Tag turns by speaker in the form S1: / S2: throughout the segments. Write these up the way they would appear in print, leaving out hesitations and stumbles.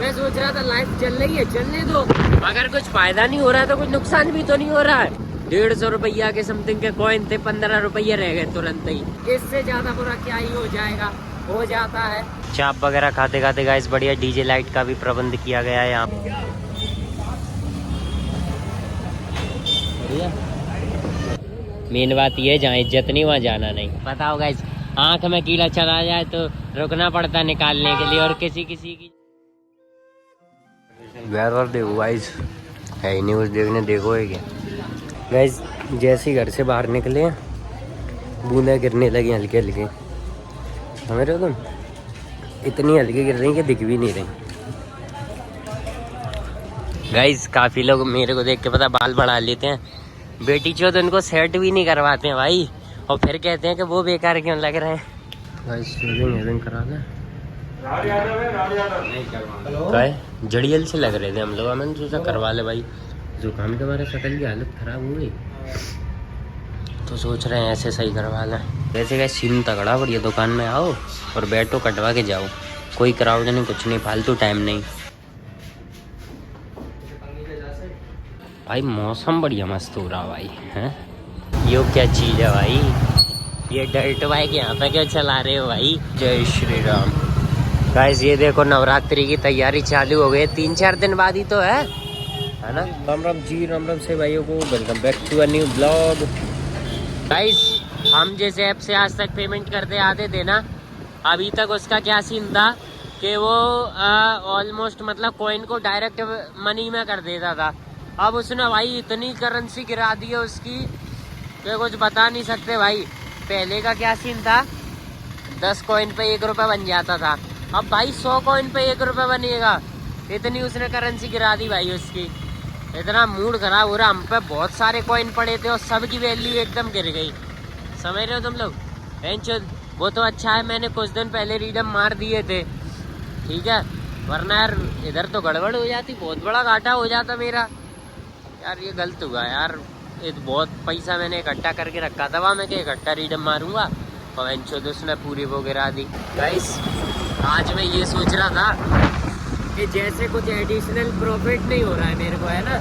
S1: मैं सोच रहा था लाइफ चल रही है, चलने दो। अगर कुछ फायदा नहीं हो रहा है तो कुछ नुकसान भी तो नहीं हो रहा है। 150 रुपया के समथिंग के कॉइन थे, 15 रुपये रह गए तुरंत ही। इससे ज्यादा बुरा क्या ही हो जाएगा, हो जाता है। चाप वगैरह खाते खाते गाइस बढ़िया डीजे लाइट का भी प्रबंध किया गया है यहाँ पे। मेन बात ये, जहाँ इज्जत नहीं वहाँ जाना नहीं। बताओ गाइस, आंख में कीड़ा चला जाए तो रुकना पड़ता है निकालने के लिए, और किसी किसी की वेदर देखो गाइस, है न्यूज़ देखने देखो है क्या गाइस। जैसे ही घर से बाहर निकले बूंदें गिरने लगी हल्के हल्के, समझ रहे हो तुम, इतनी हल्की गिर रही कि दिख भी नहीं रही गाइस। काफ़ी लोग मेरे को देख के पता बाल बढ़ा लेते हैं, बेटी चो तो उनको सेट भी नहीं करवाते हैं भाई, और फिर कहते हैं कि वो बेकार क्यों लग रहे हैं। गाइस शेविंग करा दें, जड़ियल से लग रहे थे हम लोग, मैंने सोचा करवा ले भाई, जुकाम के मारे शक्ल की हालत खराब हो गई, तो सोच रहे हैं ऐसे सही करवा लें। वैसे क्या सीन तगड़ा बढ़िया, दुकान में आओ और बैठो कटवा के जाओ, कोई क्राउड नहीं, कुछ नहीं, फालतू टाइम नहीं भाई। मौसम बढ़िया मस्त हो रहा भाई हैं। यो क्या चीज़ है भाई, ये डर्ट बाइक यहाँ पे क्या चला रहे हो भाई। जय श्री राम। गाइस ये देखो नवरात्रि की तैयारी चालू हो गई, 3-4 दिन बाद ही तो है ना। राम राम जी, राम राम से भाइयों को, welcome back to a new blog. Guys हम जैसे ऐप से आज तक पेमेंट करते आते थे ना, अभी तक उसका क्या सीन था कि वो ऑलमोस्ट मतलब कॉइन को डायरेक्ट मनी में कर देता था। अब उसने भाई इतनी करेंसी गिरा दी है उसकी कि कुछ बता नहीं सकते भाई। पहले का क्या सीन था, 10 कॉइन पे 1 रुपये बन जाता था, अब भाई 100 कॉइन पे 1 रुपये बनेगा। इतनी उसने करेंसी गिरा दी भाई उसकी, इतना मूड खराब हो रहा। हम पे बहुत सारे कॉइन पड़े थे और सबकी वैल्यू एकदम गिर गई, समझ रहे हो तुम लोग। वो तो अच्छा है मैंने कुछ दिन पहले रिडम मार दिए थे, ठीक है, वरना यार इधर तो गड़बड़ हो जाती, बहुत बड़ा घाटा हो जाता मेरा यार। ये गलत हुआ यार, बहुत पैसा मैंने इकट्ठा करके रखा था वहाँ, मैं क्या इकट्ठा रिडम मारूंगा, और उसने पूरी वो गिरा दी। गाइस आज मैं ये सोच रहा था कि जैसे कुछ एडिशनल प्रॉफिट नहीं हो रहा है मेरे को, है ना,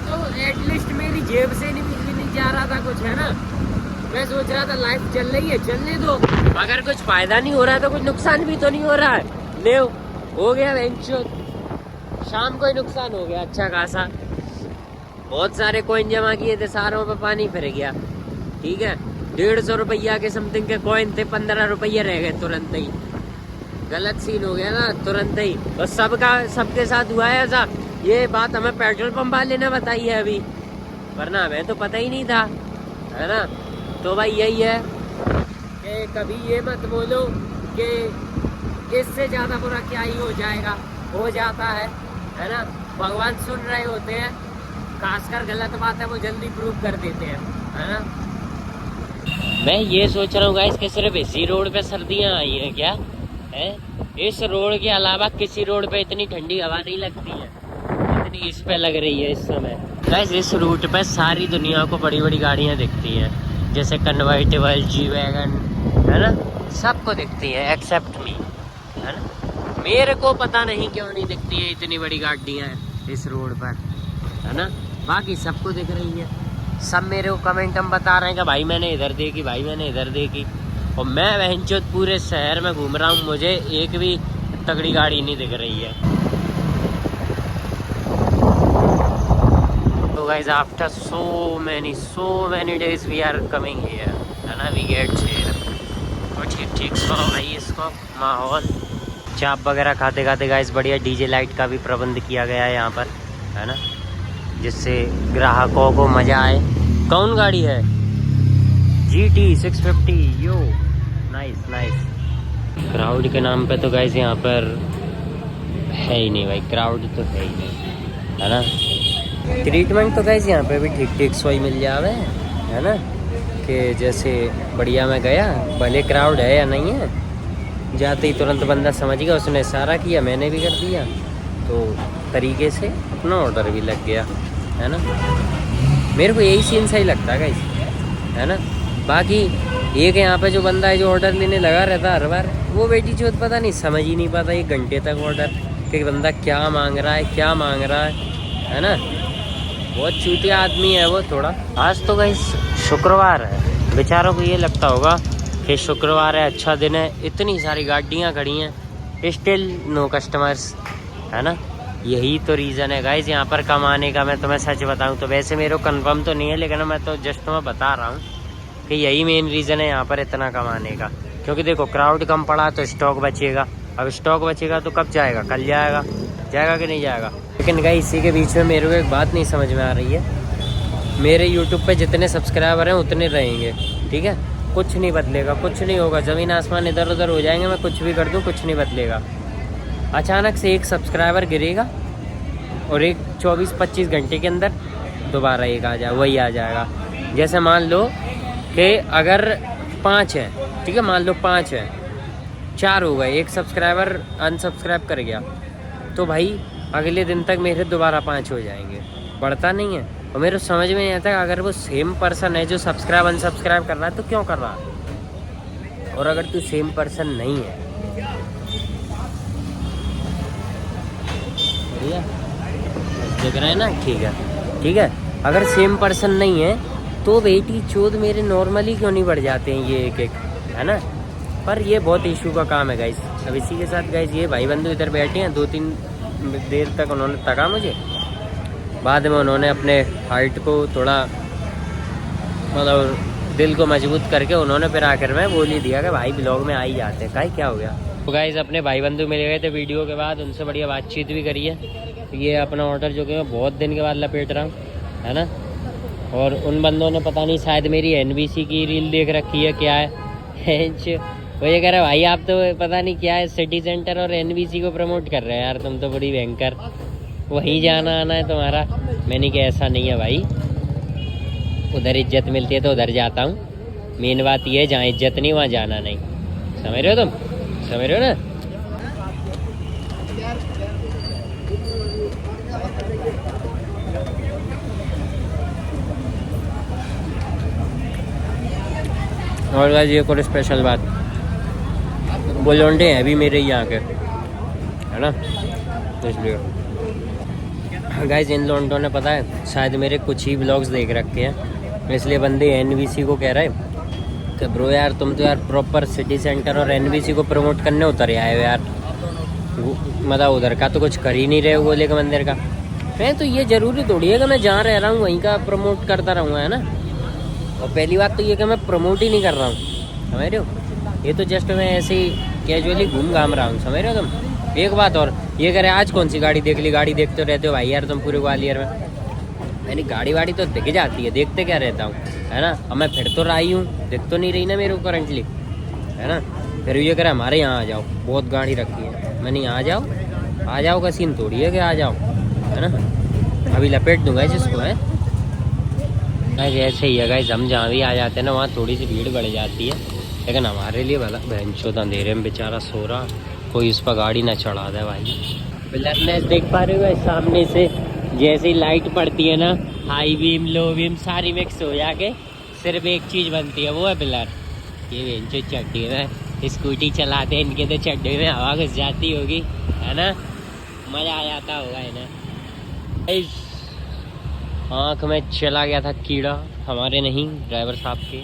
S1: तो एटलीस्ट मेरी जेब से नहीं जा रहा था कुछ, है ना। मैं सोच रहा था लाइफ चल रही है, चलने दो। अगर कुछ फायदा नहीं हो रहा है तो कुछ नुकसान भी तो नहीं हो रहा है। ले हो गया शाम को ही नुकसान हो गया अच्छा खासा। बहुत सारे कॉइन जमा किए थे, सारों पे पानी फिर गया, ठीक है। 150 रुपया के समथिंग के कॉइन थे, 15 रुपये रह गए तुरंत ही। गलत सीन हो गया ना तुरंत ही, और सबके साथ हुआ है ऐसा। ये बात हमें पेट्रोल पंप वाले ने बताई है अभी, वरना हमें तो पता ही नहीं था, है ना। तो भाई यही है कि कभी ये मत बोलो कि इससे ज़्यादा बुरा क्या ही हो जाएगा, हो जाता है ना। भगवान सुन रहे होते हैं, खासकर गलत बात है वो जल्दी प्रूव कर देते हैं, है ना। मैं ये सोच रहा हूँ गाइस कि सिर्फ इसी रोड पे सर्दियाँ आई हैं क्या है, इस रोड के अलावा किसी रोड पे इतनी ठंडी हवा नहीं लगती है इतनी इस पे लग रही है इस समय। गाइस इस रूट पे सारी दुनिया को बड़ी बड़ी गाड़ियाँ दिखती हैं, जैसे कन्वर्टिबल, जी वैगन, है ना, सबको दिखती है एक्सेप्ट मी, है ना। मेरे को पता नहीं क्यों नहीं दिखती है इतनी बड़ी गाड़ियाँ इस रोड पर, है ना। बाकी सबको दिख रही है, सब मेरे को कमेंट में बता रहे हैं कि भाई मैंने इधर देखी, भाई मैंने इधर देखी, और मैं वहंचोद पूरे शहर में घूम रहा हूँ, मुझे एक भी तगड़ी गाड़ी नहीं दिख रही है। तो guys after so many days we are coming here, है ना, वी गेट हियर। तो ठीक सो भाई इसको माहौल। चाप वगैरह खाते खाते गाइस बढ़िया डीजे लाइट का भी प्रबंध किया गया है यहाँ पर, है ना, जिससे ग्राहकों को मज़ा आए। कौन गाड़ी है? GT 650। यो नाइस। क्राउड के नाम पे तो गाइस यहाँ पर है ही नहीं भाई, क्राउड तो है ही नहीं, है ना। ट्रीटमेंट तो गाइस यहाँ पे भी ठीक सोई मिल जावे, है ना, कि जैसे बढ़िया मैं गया, भले क्राउड है या नहीं है, जाते ही तुरंत बंदा समझ गया, उसने इशारा किया, मैंने भी कर दिया, तो तरीके से अपना ऑर्डर भी लग गया, है ना। मेरे को यही सीन सही लगता है गाइस, है ना। बाकी एक यहाँ पे जो बंदा है जो ऑर्डर लेने लगा रहता हर बार, वो बेटी चौथ पता नहीं समझ ही नहीं पाता 1 घंटे तक ऑर्डर, कि बंदा क्या मांग रहा है, क्या मांग रहा है ना। बहुत चूतिया आदमी है वो थोड़ा। आज तो गाइस शुक्रवार है, बेचारों को ये लगता होगा कि शुक्रवार है, अच्छा दिन है, इतनी सारी गाड़ियाँ खड़ी हैं, स्टिल नो कस्टमर्स, है ना। यही तो रीज़न है गाइस यहाँ पर कमाने का। मैं तुम्हें सच बताऊँ तो वैसे मेरे को कन्फर्म तो नहीं है, लेकिन मैं तो जस्ट तुम्हें बता रहा हूँ कि यही मेन रीज़न है यहाँ पर इतना कमाने का। क्योंकि देखो क्राउड कम पड़ा तो स्टॉक बचेगा, अब स्टॉक बचेगा तो कब जाएगा, कल जाएगा, जाएगा कि नहीं जाएगा। लेकिन गाइस इसी के बीच में मेरे को एक बात नहीं समझ में आ रही है, मेरे यूट्यूब पे जितने सब्सक्राइबर हैं उतने रहेंगे, ठीक है, कुछ नहीं बदलेगा, कुछ नहीं होगा, ज़मीन आसमान इधर उधर हो जाएंगे, मैं कुछ भी कर दूँ कुछ नहीं बदलेगा। अचानक से एक सब्सक्राइबर गिरेगा और एक 24-25 घंटे के अंदर दोबारा एक आ जाए, वही आ जाएगा। जैसे मान लो कि अगर 5 है, ठीक है, मान लो 5 है, 4 हो गए, एक सब्सक्राइबर अनसब्सक्राइब कर गया तो भाई अगले दिन तक मेरे दोबारा 5 हो जाएंगे, बढ़ता नहीं है। और मेरे समझ में नहीं आता अगर वो सेम पर्सन है जो सब्सक्राइब अनसब्सक्राइब कर रहा है तो क्यों कर रहा है, और अगर तू सेम पर्सन नहीं है, बढ़िया दिख रहा है ना, ठीक है, ठीक है, अगर सेम पर्सन नहीं है तो बेटी चोद मेरे नॉर्मली क्यों नहीं बढ़ जाते हैं ये एक एक, है ना। पर ये बहुत इशू का काम है गाइस। अब इसी के साथ गाइस ये भाई बंधु इधर बैठे हैं, 2-3 देर तक उन्होंने तका मुझे, बाद में उन्होंने अपने हार्ट को थोड़ा मतलब दिल को मजबूत करके उन्होंने फिर आकर मैं बोल ही दिया कि भाई ब्लॉग में आ ही जाते हैं, काहे क्या हो गया। तो गाइस अपने भाई बंधु मिल गए थे वीडियो के बाद, उनसे बढ़िया बातचीत भी करी है। ये अपना ऑर्डर जो कि मैं बहुत दिन के बाद लपेट रहा हूँ, है ना। और उन बंदों ने पता नहीं शायद मेरी NBC की रील देख रखी है, क्या है वो ये कह रहा है भाई आप तो पता नहीं क्या है सिटी सेंटर और NBC को प्रमोट कर रहे हैं यार, तुम तो बड़ी भयंकर, वहीं जाना आना है तुम्हारा। मैंने कहा ऐसा नहीं है भाई, उधर इज्जत मिलती है तो उधर जाता हूँ, मेन बात ये है जहाँ इज्जत नहीं वहाँ जाना नहीं, समझ रहे हो तुम, समझ रहे हो ना। और गाइस ये कोई स्पेशल बात, वो लौंडे हैं भी मेरे यहाँ के, है ना, तो इसलिए गाइस इन लौंडों ने पता है शायद मेरे कुछ ही ब्लॉग्स देख रखे हैं, इसलिए बंदे NBC को कह रहे हैं कि ब्रो यार तुम तो यार प्रॉपर सिटी सेंटर और NBC को प्रमोट करने उतर आए हो यार, मतलब उधर का तो कुछ कर ही नहीं रहे हो गोले के मंदिर का। मैं तो ये ज़रूरी थोड़ी है कि मैं जहाँ रह रहा हूँ वहीं का प्रमोट करता रहूँगा, है ना। और पहली बात तो ये कि मैं प्रमोट ही नहीं कर रहा हूँ, समझ रहे हो, ये तो जस्ट मैं ऐसे ही कैजुअली घूम घाम रहा हूँ, समझ रहे हो तुम। एक बात और, ये कह रहे आज कौन सी गाड़ी देख ली, गाड़ी देखते रहते हो भाई यार तुम पूरे ग्वालियर में। मैंने गाड़ी वाड़ी तो दिख जाती है, देखते क्या रहता हूँ, है ना। अब मैं फिर तो रही हूँ, दिख तो नहीं रही ना मेरे को करंटली, है ना। फिर ये कह रहा हमारे यहाँ आ जाओ, बहुत गाड़ी रखी है, मैंने यहाँ आ जाओ का सीन थोड़ी है कि आ जाओ, है ना। अभी लपेट दूंगा जिसको, है ऐसे ही है गाइस, हम जहाँ भी आ जाते हैं ना वहाँ थोड़ी सी भीड़ बढ़ जाती है, लेकिन हमारे लिए भला बहनचोद अंधेरे में बेचारा सो रहा, कोई उस पर गाड़ी ना चढ़ा दे भाई। ब्लरनेस देख पा रहे हो सामने से, जैसे ही लाइट पड़ती है ना, हाई बीम लो बीम सारी मिक्स हो जाके सिर्फ एक चीज़ बनती है, वो है ब्लर। ये बहनचोद चड्डी में स्कूटी चलाते हैं, इनके तो चड्डी में हवा घुस जाती होगी, है ना, मज़ा आ जाता होगा इन्हें। आँख में चला गया था कीड़ा, हमारे नहीं ड्राइवर साहब के,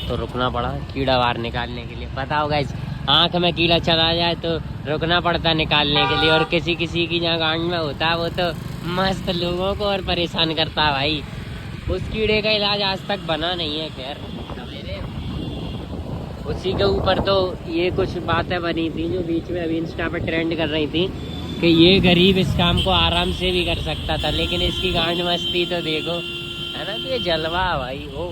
S1: तो रुकना पड़ा कीड़ा बाहर निकालने के लिए। पता होगा इस आँख में कीड़ा चला जाए तो रुकना पड़ता निकालने के लिए, और किसी किसी की जहाँ गांड में होता है वो तो मस्त लोगों को और परेशान करता है भाई। उस कीड़े का इलाज आज तक बना नहीं है, खैर उसी के ऊपर तो ये कुछ बातें बनी थी जो बीच में अभी इंस्टा पे ट्रेंड कर रही थी कि ये गरीब इस काम को आराम से भी कर सकता था, लेकिन इसकी गांड मस्ती तो देखो, है ना। तो ये जलवा भाई, ओ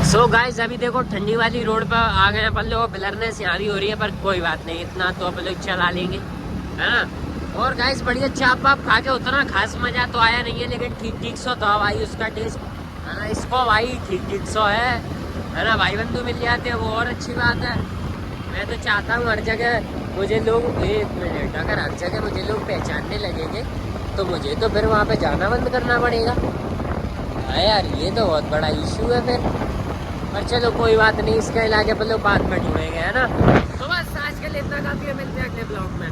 S1: सो गाइस अभी देखो ठंडी वाली रोड पर आ गए अपन लोग, ब्लरनेस यहाँ भी हो रही है, पर कोई बात नहीं, इतना तो अपन लोग चला लेंगे, है ना। और गाइस बढ़िया चाप वाप खा के उतना खास मजा तो आया नहीं है, लेकिन ठीक सो था भाई उसका टेस्ट, है ना। इसको भाई ठीक सो है ना, भाई बंधु मिल जाते हैं वो और अच्छी बात है। मैं तो चाहता हूँ हर जगह मुझे लोग, एक मिनट, अगर हर जगह मुझे लोग पहचानने लगेंगे तो मुझे तो फिर वहाँ पे जाना बंद करना पड़ेगा, है यार, ये तो बहुत बड़ा इशू है फिर। पर चलो कोई बात नहीं, इसका इलाज अपन लोग बाद में ढूंढेंगे, है ना। तो बस आज के लिए इतना काफी है, मिलते हैं अगले ब्लॉग में।